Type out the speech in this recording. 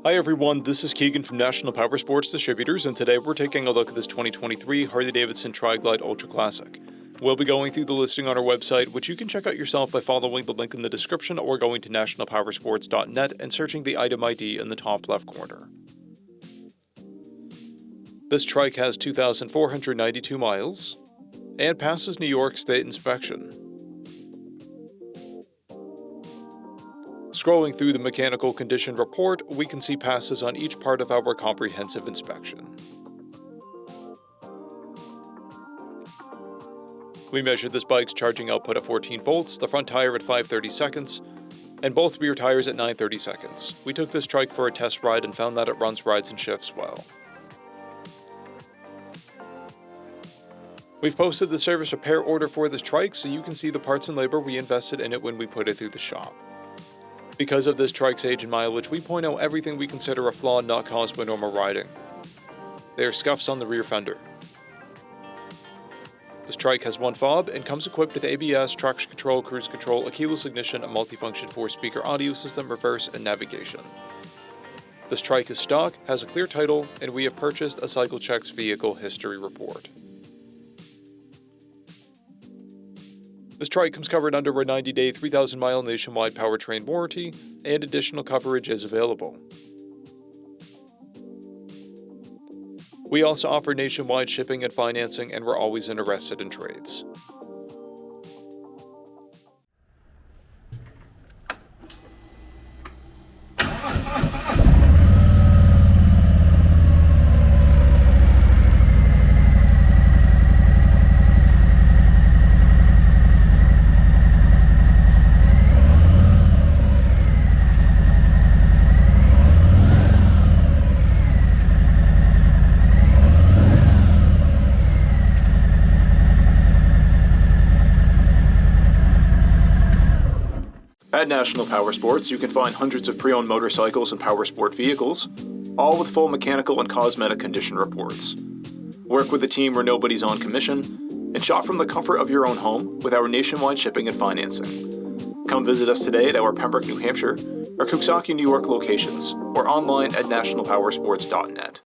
Hi everyone, this is Keegan from National Powersports Distributors, and today we're taking a look at this 2023 Harley-Davidson TRIGLIDE Ultra Classic. We'll be going through the listing on our website, which you can check out yourself by following the link in the description or going to nationalpowersports.net and searching the item ID in the top left corner. This trike has 2,492 miles and passes New York State inspection. Scrolling through the mechanical condition report, we can see passes on each part of our comprehensive inspection. We measured this bike's charging output at 14 volts, the front tire at 530 seconds, and both rear tires at 930 seconds. We took this trike for a test ride and found that it runs, rides, and shifts well. We've posted the service repair order for this trike so you can see the parts and labor we invested in it when we put it through the shop. Because of this trike's age and mileage, we point out everything we consider a flaw not caused by normal riding. There are scuffs on the rear fender. This trike has one fob and comes equipped with ABS, traction control, cruise control, a keyless ignition, a multifunction 4-speaker audio system, reverse, and navigation. This trike is stock, has a clear title, and we have purchased a CycleCheck's vehicle history report. This trike comes covered under a 90-day, 3,000-mile nationwide powertrain warranty, and additional coverage is available. We also offer nationwide shipping and financing, and we're always interested in trades. At National Powersports, you can find hundreds of pre-owned motorcycles and powersport vehicles, all with full mechanical and cosmetic condition reports. Work with a team where nobody's on commission, and shop from the comfort of your own home with our nationwide shipping and financing. Come visit us today at our Pembroke, New Hampshire, or Coxsackie, New York locations, or online at nationalpowersports.net.